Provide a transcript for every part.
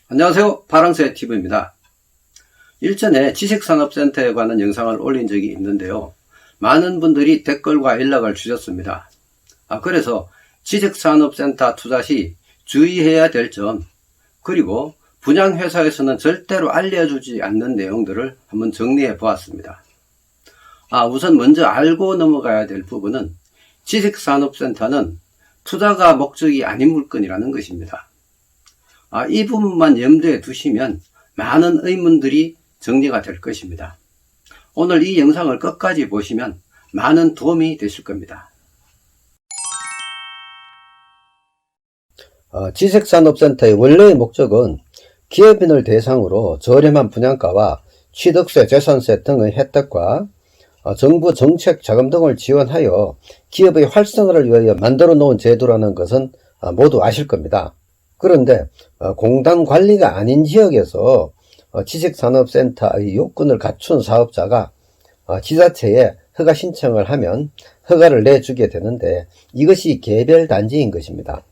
안녕하세요. 파랑새 TV입니다. 일전에 지식산업센터에 관한 영상을 올린 적이 있는데요. 많은 분들이 댓글과 연락을 주셨습니다. 그래서 지식산업센터 투자 시 주의해야 될 점, 그리고 분양회사에서는 절대로 알려주지 않는 내용들을 한번 정리해 보았습니다. 우선 먼저 알고 넘어가야 될 부분은 지식산업센터는 투자가 목적이 아닌 물건이라는 것입니다. 이 부분만 염두에 두시면 많은 의문들이 정리가 될 것입니다. 오늘 이 영상을 끝까지 보시면 많은 도움이 되실 겁니다. 지식산업센터의 원래의 목적은 기업인을 대상으로 저렴한 분양가와 취득세, 재산세 등의 혜택과 정부 정책 자금 등을 지원하여 기업의 활성화를 위하여 만들어 놓은 제도라는 것은 모두 아실 겁니다. 그런데 공단 관리가 아닌 지역에서 지식산업센터의 요건을 갖춘 사업자가 지자체에 허가 신청을 하면 허가를 내주게 되는데, 이것이 개별단지인 것입니다.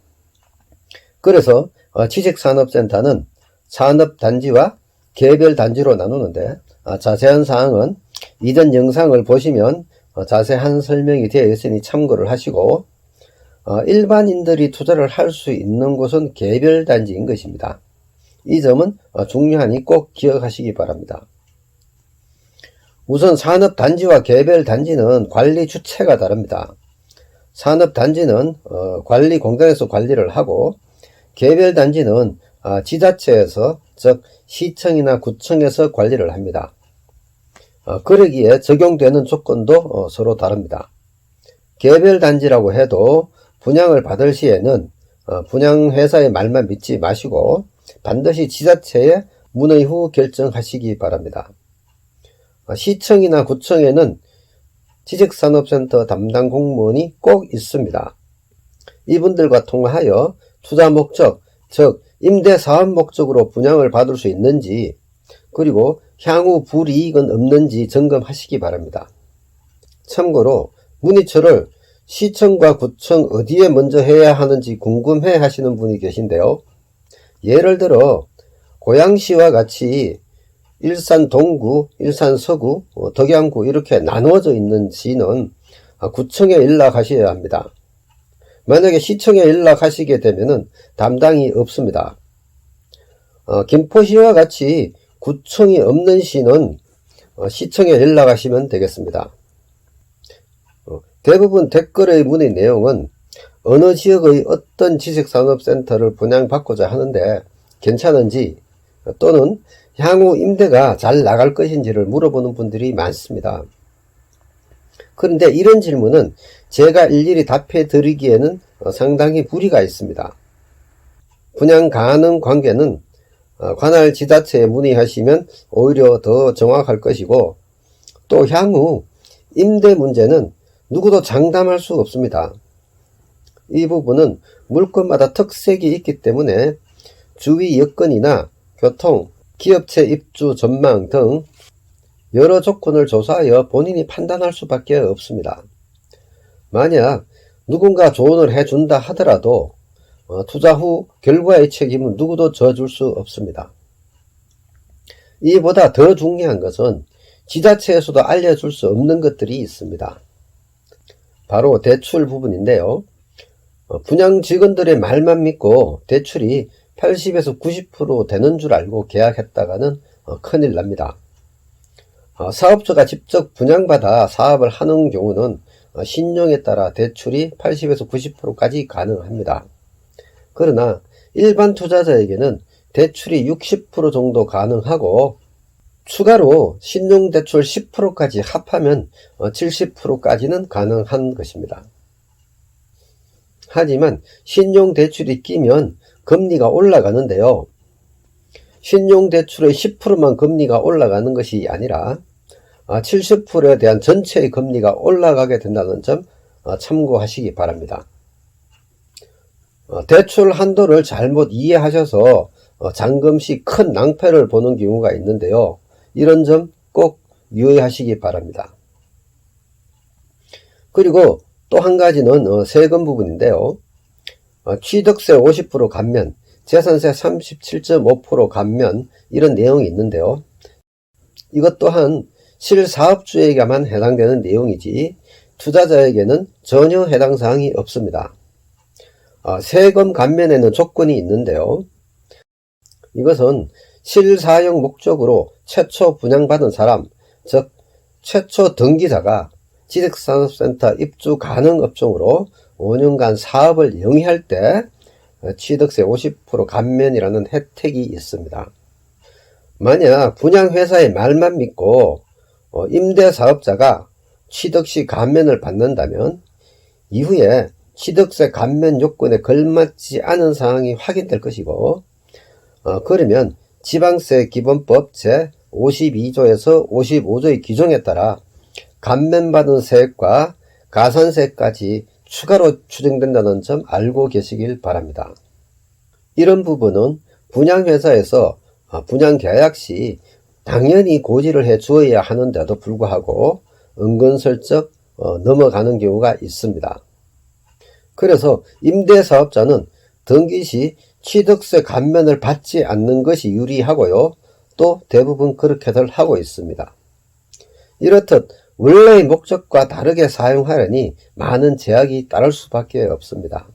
그래서 지식산업센터는 산업단지와 개별단지로 나누는데, 자세한 사항은 이전 영상을 보시면 자세한 설명이 되어 있으니 참고를 하시고, 일반인들이 투자를 할 수 있는 곳은 개별단지인 것입니다. 이 점은 중요하니 꼭 기억하시기 바랍니다. 우선 산업단지와 개별단지는 관리 주체가 다릅니다. 산업단지는 관리공단에서 관리를 하고, 개별단지는 지자체에서, 즉 시청이나 구청에서 관리를 합니다. 그러기에 적용되는 조건도 서로 다릅니다. 개별단지라고 해도 분양을 받을 시에는 분양회사의 말만 믿지 마시고 반드시 지자체에 문의 후 결정하시기 바랍니다. 시청이나 구청에는 지식산업센터 담당 공무원이 꼭 있습니다. 이분들과 통화하여 투자 목적, 즉 임대사업 목적으로 분양을 받을 수 있는지, 그리고 향후 불이익은 없는지 점검하시기 바랍니다. 참고로 문의처를 시청과 구청 어디에 먼저 해야 하는지 궁금해 하시는 분이 계신데요. 예를 들어 고양시와 같이 일산 동구, 일산 서구, 덕양구 이렇게 나누어져 있는 시는 구청에 연락하셔야 합니다. 만약에 시청에 연락하시게 되면 담당이 없습니다. 김포시와 같이 구청이 없는 시는 시청에 연락하시면 되겠습니다. 대부분 댓글의 문의 내용은 어느 지역의 어떤 지식산업센터를 분양받고자 하는데 괜찮은지, 또는 향후 임대가 잘 나갈 것인지를 물어보는 분들이 많습니다. 그런데 이런 질문은 제가 일일이 답해 드리기에는 상당히 무리가 있습니다. 분양 가능 관계는 관할 지자체에 문의하시면 오히려 더 정확할 것이고, 또 향후 임대 문제는 누구도 장담할 수 없습니다. 이 부분은 물건마다 특색이 있기 때문에 주위 여건이나 교통, 기업체 입주 전망 등 여러 조건을 조사하여 본인이 판단할 수밖에 없습니다. 만약 누군가 조언을 해준다 하더라도 투자 후 결과의 책임은 누구도 져줄 수 없습니다. 이보다 더 중요한 것은 지자체에서도 알려줄 수 없는 것들이 있습니다. 바로 대출 부분인데요. 분양 직원들의 말만 믿고 대출이 80에서 90% 되는 줄 알고 계약했다가는 큰일 납니다. 사업자가 직접 분양받아 사업을 하는 경우는 신용에 따라 대출이 80에서 90%까지 가능합니다. 그러나 일반 투자자에게는 대출이 60% 정도 가능하고, 추가로 신용대출 10%까지 합하면 70%까지는 가능한 것입니다. 하지만 신용대출이 끼면 금리가 올라가는데요. 신용대출의 10%만 금리가 올라가는 것이 아니라 70%에 대한 전체의 금리가 올라가게 된다는 점 참고하시기 바랍니다. 대출 한도를 잘못 이해하셔서 잔금 시 큰 낭패를 보는 경우가 있는데요. 이런 점 꼭 유의하시기 바랍니다. 그리고 또 한 가지는 세금 부분인데요. 취득세 50% 감면, 재산세 37.5% 감면 이런 내용이 있는데요. 이것 또한 실사업주에게만 해당되는 내용이지 투자자에게는 전혀 해당 사항이 없습니다. 세금 감면에는 조건이 있는데요. 이것은 실사용 목적으로 최초 분양받은 사람, 즉 최초 등기자가 지식산업센터 입주 가능 업종으로 5년간 사업을 영위할 때 취득세 50% 감면이라는 혜택이 있습니다. 만약 분양회사의 말만 믿고 임대사업자가 취득시 감면을 받는다면 이후에 취득세 감면 요건에 걸맞지 않은 사항이 확인될 것이고, 그러면 지방세 기본법 제52조에서 55조의 규정에 따라 감면받은 세액과 가산세까지 추가로 추징된다는 점 알고 계시길 바랍니다. 이런 부분은 분양회사에서 분양계약 시 당연히 고지를 해 주어야 하는데도 불구하고 은근슬쩍 넘어가는 경우가 있습니다. 그래서 임대사업자는 등기 시 취득세 감면을 받지 않는 것이 유리하고요. 또 대부분 그렇게들 하고 있습니다. 이렇듯 원래의 목적과 다르게 사용하려니 많은 제약이 따를 수밖에 없습니다.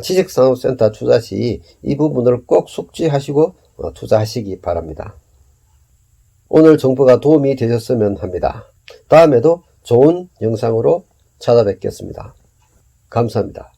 지식산업센터 투자 시 이 부분을 꼭 숙지하시고 투자하시기 바랍니다. 오늘 정보가 도움이 되셨으면 합니다. 다음에도 좋은 영상으로 찾아뵙겠습니다. 감사합니다.